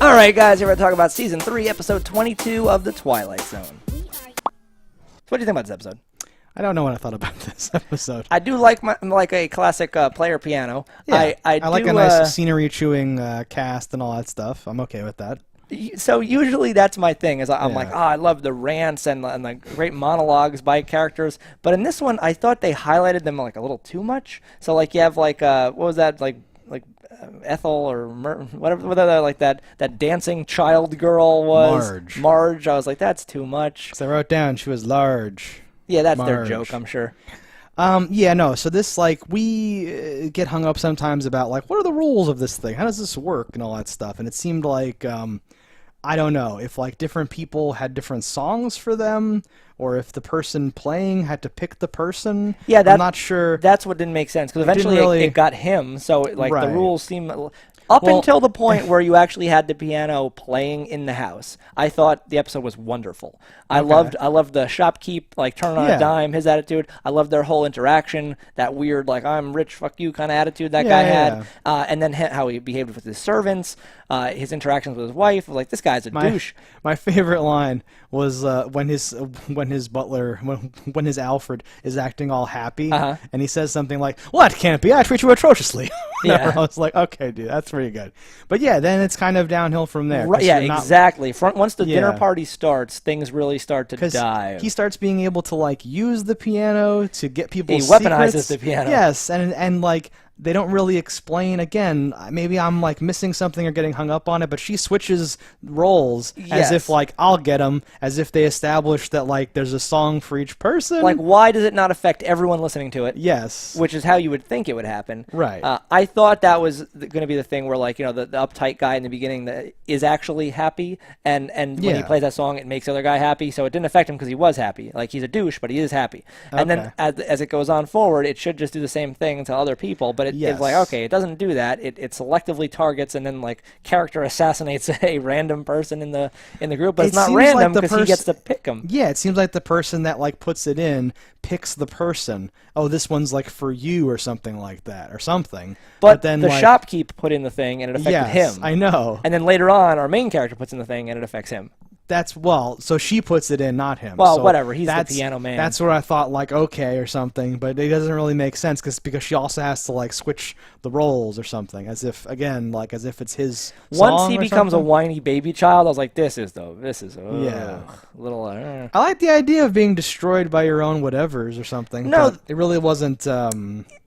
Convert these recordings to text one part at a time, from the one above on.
All right, guys, here we're going to talk about Season 3, Episode 22 of The Twilight Zone. So what do you think about this episode? I don't know what I thought about this episode. I do like a classic player piano. Yeah, I like a nice scenery-chewing cast and all that stuff. I'm okay with that. So usually that's my thing. Is I'm like, I love the rants and the great monologues by characters. But in this one, I thought they highlighted them like a little too much. So like you have like what was that like Ethel or whatever like that dancing child girl was Marge. I was like, that's too much. So I wrote down she was large. Yeah, that's their joke, I'm sure. Yeah, no. So this, like, we get hung up sometimes about, like, what are the rules of this thing? How does this work and all that stuff? And it seemed like, I don't know, if, like, different people had different songs for them, or if the person playing had to pick the person. Yeah, I'm not sure. That's what didn't make sense, because eventually it got him, so, like, the rules seem... Up until the point where you actually had the piano playing in the house, I thought the episode was wonderful. I loved the shopkeep, like turning on a dime, his attitude. I loved their whole interaction, that weird like I'm rich, fuck you kind of attitude that guy had, and then how he behaved with his servants, his interactions with his wife. I was like, this guy's a douche. My favorite line was when his butler, when his Alfred is acting all happy, and he says something like, "Well, that can't be. I treat you atrociously." I was like, okay, dude, that's pretty good. But yeah, then it's kind of downhill from there. Right, yeah, exactly. Once the dinner party starts, things really start to dive. He starts being able to like use the piano to get people's secrets. He weaponizes the piano. Yes, and like they don't really explain. Again, maybe I'm like missing something or getting hung up on it, but she switches roles as if like I'll get them, as if they established that like there's a song for each person. Like, why does it not affect everyone listening to it? Yes, which is how you would think it would happen. Right. I thought that was going to be the thing where like the uptight guy in the beginning that is actually happy, and when he plays that song, it makes the other guy happy. So it didn't affect him because he was happy. Like he's a douche, but he is happy. And then as it goes on forward, it should just do the same thing to other people, but it's like, okay, it doesn't do that. It selectively targets and then like character assassinates a random person in the group, but it's not random because he gets to pick them. Yeah, it seems like the person that like puts it in picks the person. Oh, this one's like for you or something like that or something. But then the shopkeep put in the thing and it affected him. I know. And then later on, our main character puts in the thing and it affects him. So she puts it in, not him. Well, so whatever. He's the piano man. That's where I thought, like, okay, or something, but it doesn't really make sense because she also has to like switch the roles or something, as if it's his song. Once he becomes a whiny baby child, I was like, this is little. I like the idea of being destroyed by your own whatevers or something. No, it really wasn't.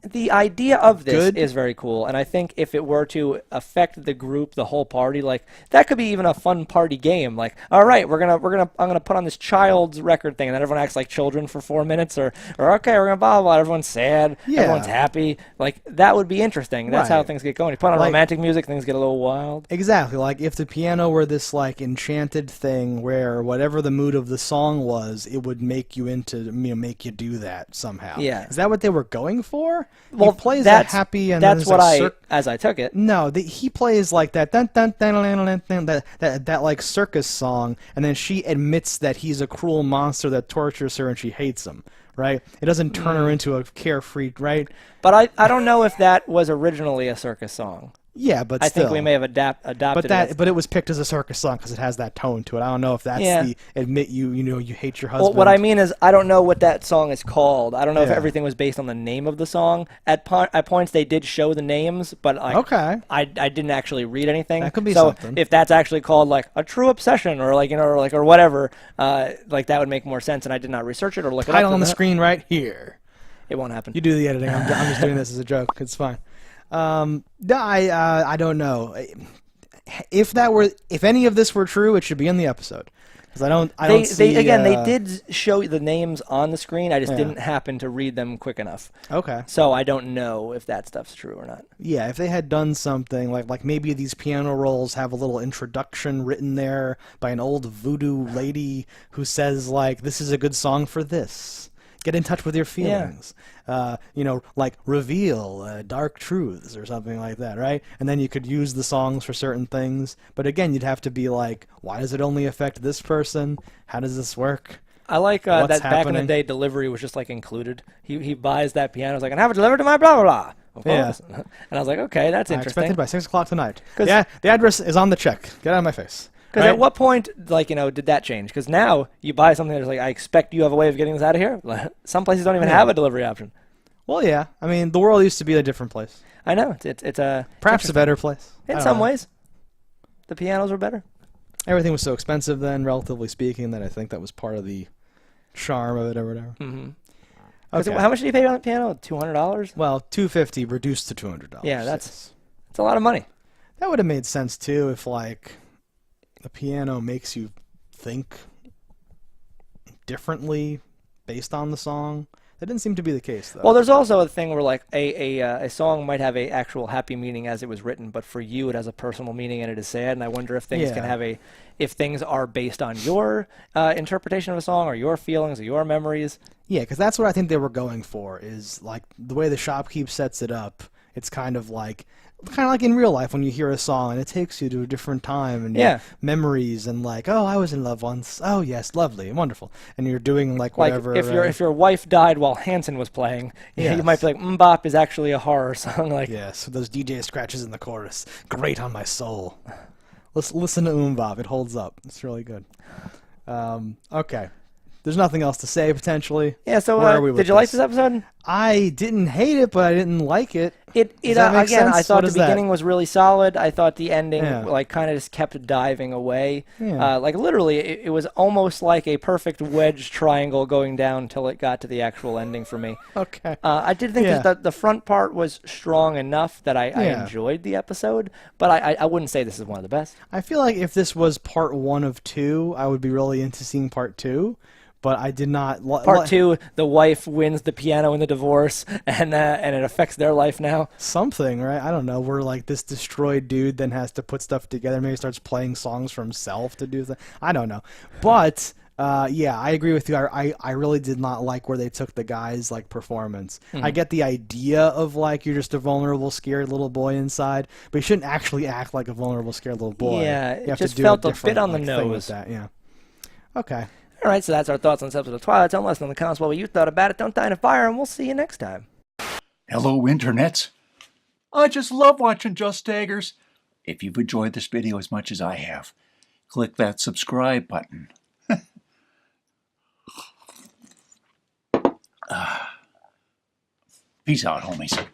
The idea of this is very cool, and I think if it were to affect the group, the whole party, like that could be even a fun party game. Like, all right, I'm gonna put on this child's record thing, and then everyone acts like children for 4 minutes, or okay, we're gonna blah blah blah. Everyone's sad, everyone's happy. Like that would be interesting. That's how things get going. You put on romantic music, things get a little wild. Exactly. Like if the piano were this like enchanted thing where whatever the mood of the song was, it would make you make you do that somehow. Yeah. Is that what they were going for? Well, he plays that happy, and that's what as I took it. No, he plays like that that like circus song, and then she admits that he's a cruel monster that tortures her, and she hates him. Right? It doesn't turn her into a carefree, right? But I don't know if that was originally a circus song. Yeah, but I think we may have adopted it. But it was picked as a circus song because it has that tone to it. I don't know if that's the admit you hate your husband. Well, what I mean is I don't know what that song is called. I don't know if everything was based on the name of the song. At points they did show the names, but I didn't actually read anything. That could be something. If that's actually called like a true obsession or like or whatever, like that would make more sense. And I did not research it or look it up. Title on the screen right here. It won't happen. You do the editing. I'm just doing this as a joke. It's fine. I don't know. If any of this were true, it should be in the episode. Because I don't see... They did show the names on the screen. I just didn't happen to read them quick enough. Okay. So I don't know if that stuff's true or not. Yeah, if they had done something, like maybe these piano rolls have a little introduction written there by an old voodoo lady who says, like, this is a good song for this. Get in touch with your feelings. Like reveal dark truths or something like that, right? And then you could use the songs for certain things. But again, you'd have to be like, why does it only affect this person? How does this work? I like that back in the day delivery was just like included. He buys that piano. He's like, and have it delivered to my blah, blah, blah. Of course. And I was like, okay, that's I interesting. expected by 6 o'clock tonight. Yeah, the address is on the check. Get out of my face. Because at what point, like, did that change? Because now you buy something that's like, I expect you have a way of getting this out of here. Some places don't even have a delivery option. Well, yeah. I mean, the world used to be a different place. I know. It's a perhaps a better place. In some ways, the pianos were better. Everything was so expensive then, relatively speaking, that I think that was part of the charm of it or whatever. Mm-hmm. Okay. How much did you pay on the piano? $200? Well, $250 reduced to $200. Yeah, that's a lot of money. That would have made sense too if like the piano makes you think differently based on the song. That didn't seem to be the case, though. Well, there's also a thing where like a song might have a actual happy meaning as it was written, but for you it has a personal meaning and it is sad. And I wonder if things can have if things are based on your interpretation of a song or your feelings or your memories. Yeah, because that's what I think they were going for. Is like the way the shopkeep sets it up. It's kind of like in real life when you hear a song and it takes you to a different time and memories and like, oh, I was in love once. Oh yes, lovely, wonderful. And you're doing like whatever. Like if your wife died while Hanson was playing, you might be like, Mbop is actually a horror song. Like yes, those DJ scratches in the chorus, grate on my soul. Let's listen to Mbop. It holds up. It's really good. Okay. There's nothing else to say, potentially. Yeah, so did you like this episode? I didn't hate it, but I didn't like it. Again, I thought the beginning was really solid. I thought the ending like kind of just kept diving away. Yeah. Like literally, it was almost like a perfect wedge triangle going down until it got to the actual ending for me. Okay. I did think that the front part was strong enough that I enjoyed the episode, but I wouldn't say this is one of the best. I feel like if this was part 1 of 2, I would be really into seeing part 2. But I did not. Part 2, the wife wins the piano in the divorce, and it affects their life now. Something, right? I don't know. Where like this destroyed dude then has to put stuff together. Maybe starts playing songs for himself to do that. I don't know. But yeah, I agree with you. I really did not like where they took the guy's like performance. I get the idea of like you're just a vulnerable, scared little boy inside, but you shouldn't actually act like a vulnerable, scared little boy. Yeah, you have just to do felt a a bit on the thing with nose. that. Yeah. Okay. All right, so that's our thoughts on this episode of Twilight. Tell us in the comments what you thought about it. Don't die in a fire, and we'll see you next time. Hello, internets. I just love watching JustDaggers. If you've enjoyed this video as much as I have, click that subscribe button. Peace out, homies.